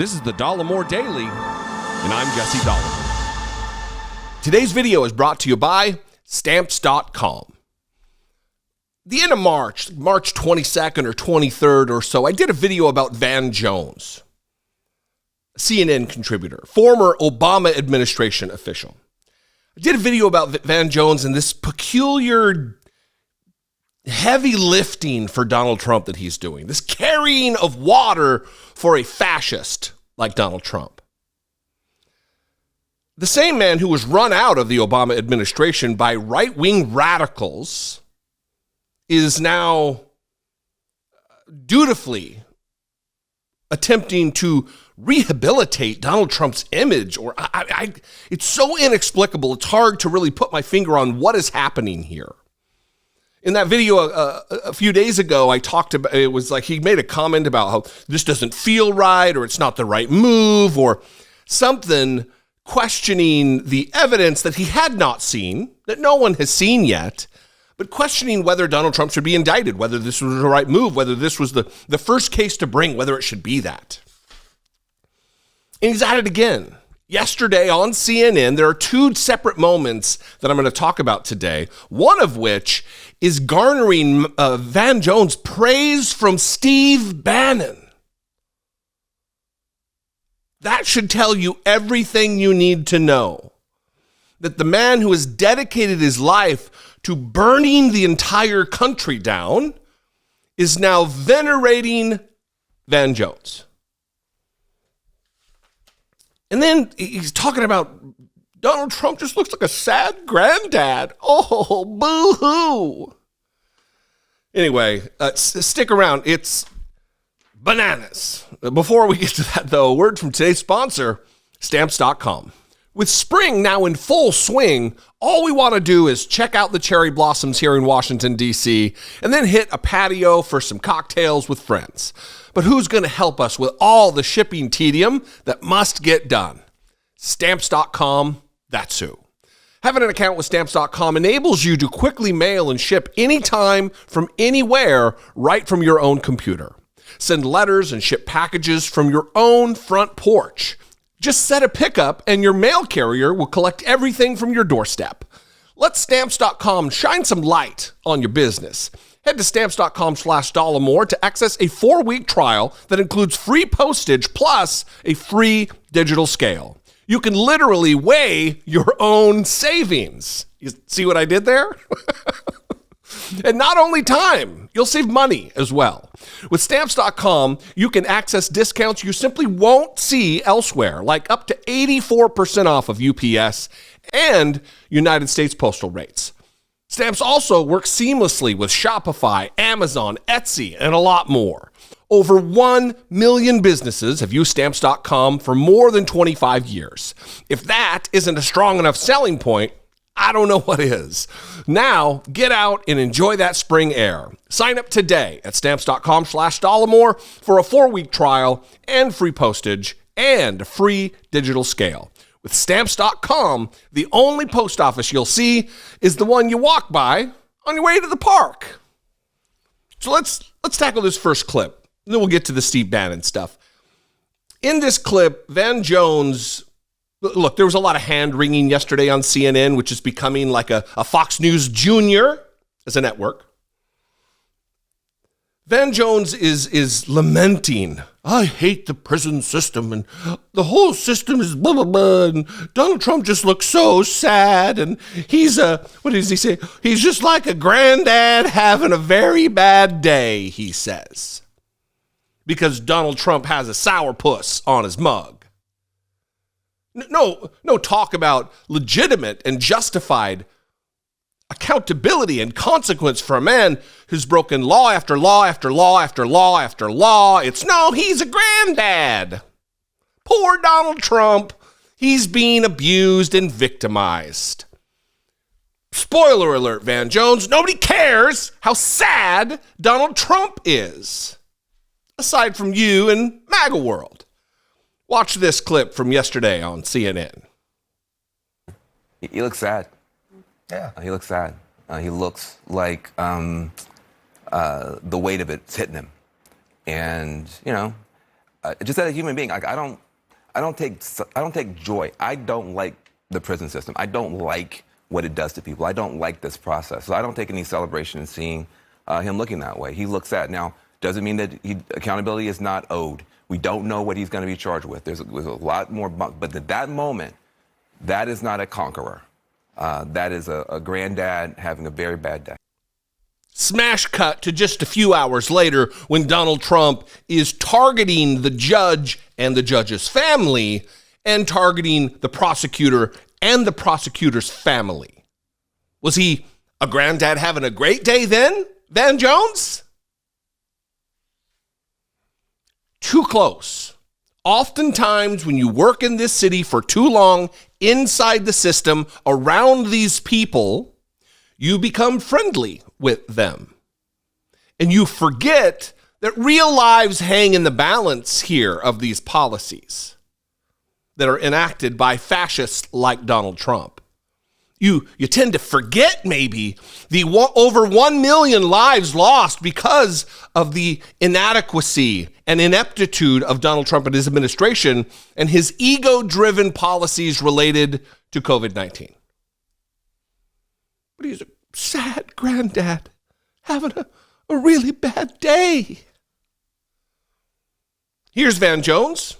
This is the Dollemore Daily, and I'm Jesse Dollemore. Today's video is brought to you by Stamps.com. The end of March 22nd or 23rd or so, I did a video about Van Jones, a CNN contributor, former Obama administration official. I did a video about Van Jones and this peculiar heavy lifting for Donald Trump that he's doing, this carrying of water for a fascist like Donald Trump. The same man who was run out of the Obama administration by right-wing radicals is now dutifully attempting to rehabilitate Donald Trump's image. It's so inexplicable, it's hard to really put my finger on what is happening here. In that video a few days ago, I talked about, it was like he made a comment about how this doesn't feel right, or it's not the right move, or something, questioning the evidence that he had not seen, that no one has seen yet, but questioning whether Donald Trump should be indicted, whether this was the right move, whether this was the first case to bring, whether it should be that. And he's at it again. Yesterday on CNN, there are two separate moments that I'm going to talk about today, one of which is garnering Van Jones praise from Steve Bannon. That should tell you everything you need to know. That the man who has dedicated his life to burning the entire country down is now venerating Van Jones. And then he's talking about Donald Trump just looks like a sad granddad. Oh, boo-hoo. Anyway, stick around. It's bananas. Before we get to that, though, a word from today's sponsor, Stamps.com. With spring now in full swing, all we want to do is check out the cherry blossoms here in Washington, D.C., and then hit a patio for some cocktails with friends. But who's going to help us with all the shipping tedium that must get done? Stamps.com, that's who. Having an account with Stamps.com enables you to quickly mail and ship anytime from anywhere right from your own computer. Send letters and ship packages from your own front porch. Just set a pickup and your mail carrier will collect everything from your doorstep. Let Stamps.com shine some light on your business. Head to Stamps.com/Dollemore to access a 4-week trial that includes free postage plus a free digital scale. You can literally weigh your own savings. You see what I did there? And not only time, you'll save money as well. With Stamps.com, you can access discounts you simply won't see elsewhere, like up to 84% off of UPS and United States postal rates. Stamps also works seamlessly with Shopify, Amazon, Etsy, and a lot more. Over 1 million businesses have used Stamps.com for more than 25 years. If that isn't a strong enough selling point, I don't know what is. Now, get out and enjoy that spring air. Sign up today at Stamps.com/Dollemore for a 4-week trial and free postage and a free digital scale. With Stamps.com, the only post office you'll see is the one you walk by on your way to the park. So let's tackle this first clip, and then we'll get to the Steve Bannon stuff. In this clip, Van Jones, look, there was a lot of hand-wringing yesterday on CNN, which is becoming like a Fox News Junior as a network. Van Jones is lamenting, I hate the prison system, and the whole system is blah, blah, blah, and Donald Trump just looks so sad, and what does he say? He's just like a granddad having a very bad day, he says, because Donald Trump has a sourpuss on his mug. No talk about legitimate and justified accountability and consequence for a man who's broken law after law after law after law after law. He's a granddad. Poor Donald Trump. He's being abused and victimized. Spoiler alert, Van Jones. Nobody cares how sad Donald Trump is, aside from you and MAGA world. Watch this clip from yesterday on CNN. He looks sad. Yeah. He looks sad. He looks like the weight of it's hitting him. And, just as a human being, like I don't take joy. I don't like the prison system. I don't like what it does to people. I don't like this process. So I don't take any celebration in seeing him looking that way. He looks sad. Now, doesn't mean that accountability is not owed. We don't know what he's going to be charged with. There's a lot more, but at that moment, that is not a conqueror. That is a granddad having a very bad day. Smash cut to just a few hours later when Donald Trump is targeting the judge and the judge's family and targeting the prosecutor and the prosecutor's family. Was he a granddad having a great day then, Van Jones? Too close. Oftentimes, when you work in this city for too long, inside the system, around these people, you become friendly with them. And you forget that real lives hang in the balance here of these policies that are enacted by fascists like Donald Trump. You tend to forget maybe the over 1 million lives lost because of the inadequacy and ineptitude of Donald Trump and his administration and his ego-driven policies related to COVID-19. But he's a sad granddad having a really bad day. Here's Van Jones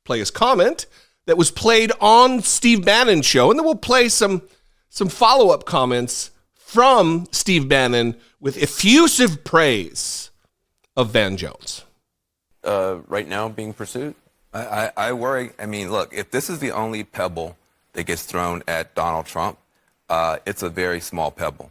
play his comment that was played on Steve Bannon's show, and then we'll play some follow-up comments from Steve Bannon with effusive praise of Van Jones. Right now being pursued? I worry. I mean, look, if this is the only pebble that gets thrown at Donald Trump, it's a very small pebble.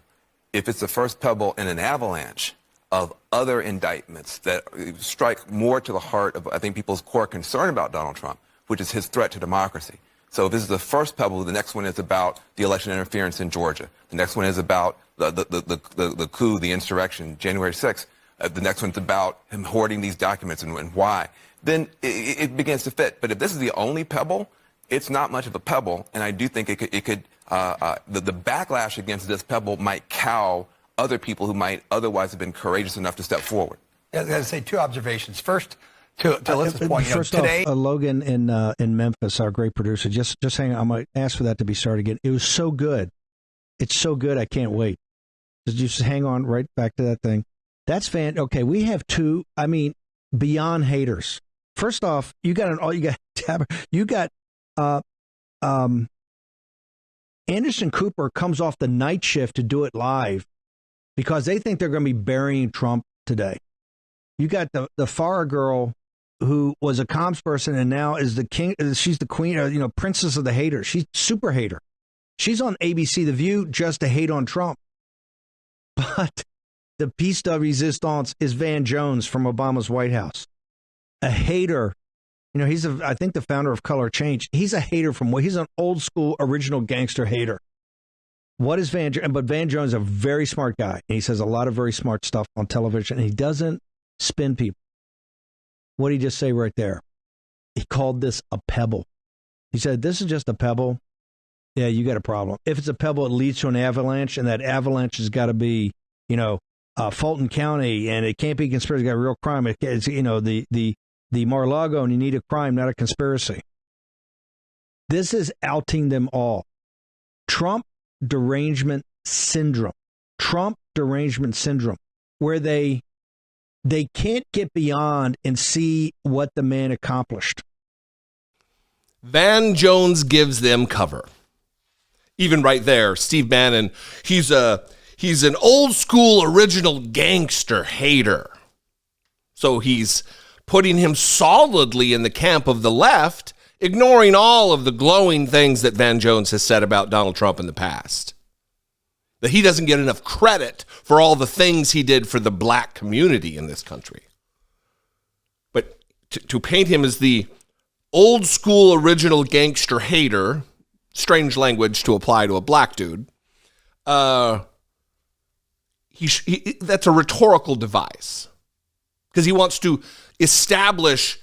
If it's the first pebble in an avalanche of other indictments that strike more to the heart of, I think, people's core concern about Donald Trump, which is his threat to democracy. So if this is the first pebble, the next one is about the election interference in Georgia. The next one is about the coup, the insurrection, January 6th. The next one's about him hoarding these documents and why. Then it begins to fit. But if this is the only pebble, it's not much of a pebble. And I do think the backlash against this pebble might cow other people who might otherwise have been courageous enough to step forward. I was going to say two observations. First, to Alyssa's point, first today, off, Logan in Memphis, our great producer, just hang on. I'm going to ask for that to be started again. It was so good. It's so good. I can't wait. Just hang on right back to that thing. That's okay. We have two. I mean, beyond haters. First off, you got Anderson Cooper comes off the night shift to do it live because they think they're going to be burying Trump today. You got the Farah girl who was a comms person and now is the king. She's the queen, princess of the haters. She's super hater. She's on ABC The View just to hate on Trump. But the piece de resistance is Van Jones from Obama's White House. A hater. He's I think the founder of Color Change. He's a hater he's an old school original gangster hater. What is Van Jones? But Van Jones is a very smart guy. And he says a lot of very smart stuff on television. And he doesn't spin people. What did he just say right there? He called this a pebble. He said, this is just a pebble. Yeah, you got a problem. If it's a pebble, it leads to an avalanche, and that avalanche has got to be, Fulton County, and it can't be conspiracy. It's got real crime. It's, the Mar-a-Lago, and you need a crime, not a conspiracy. This is outing them all. Trump derangement syndrome. Trump derangement syndrome, where they can't get beyond and see what the man accomplished. Van Jones gives them cover. Even right there, Steve Bannon, he's an old school original gangster hater. So he's putting him solidly in the camp of the left, ignoring all of the glowing things that Van Jones has said about Donald Trump in the past. That he doesn't get enough credit for all the things he did for the black community in this country. But to paint him as the old school original gangster hater, strange language to apply to a black dude, that's a rhetorical device. Because he wants to establish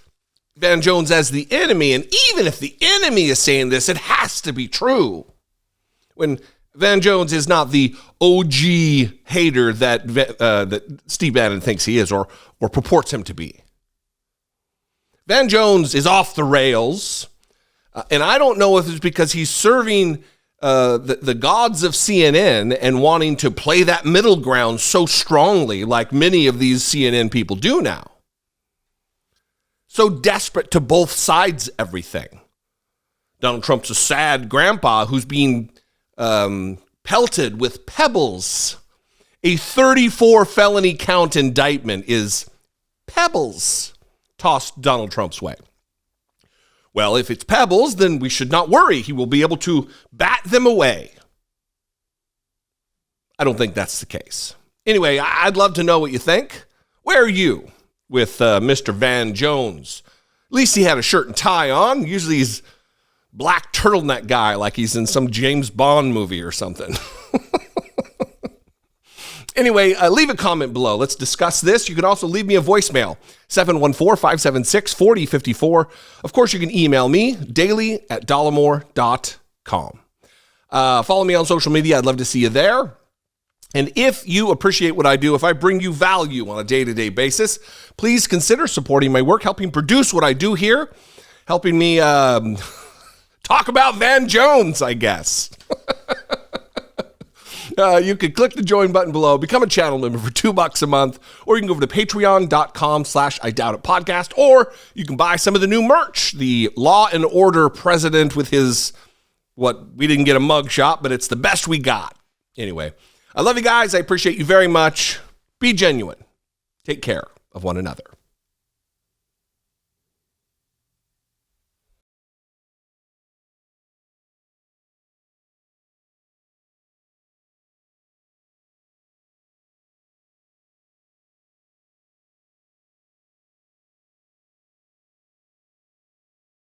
Van Jones as the enemy, and even if the enemy is saying this, it has to be true. When Van Jones is not the OG hater that Steve Bannon thinks he is or purports him to be. Van Jones is off the rails, and I don't know if it's because he's serving the gods of CNN and wanting to play that middle ground so strongly like many of these CNN people do now. So desperate to both sides everything. Donald Trump's a sad grandpa who's being pelted with pebbles. A 34 felony count indictment is pebbles tossed Donald Trump's way. Well, if it's pebbles, then we should not worry. He will be able to bat them away. I don't think that's the case. Anyway, I'd love to know what you think. Where are you with Mr. Van Jones? At least he had a shirt and tie on. Usually he's black turtleneck guy like he's in some James Bond movie or something. Anyway, leave a comment below. Let's discuss this. You can also leave me a voicemail, 714-576-4054. Of course, you can email me, daily@dollemore.com. Follow me on social media. I'd love to see you there. And if you appreciate what I do, if I bring you value on a day-to-day basis, please consider supporting my work, helping produce what I do here, helping me talk about Van Jones, I guess. You can click the join button below, become a channel member for $2 a month, or you can go over to patreon.com/IDoubtItPodcast, or you can buy some of the new merch, the Law and Order president with his, we didn't get a mug shot, but it's the best we got. Anyway, I love you guys. I appreciate you very much. Be genuine. Take care of one another.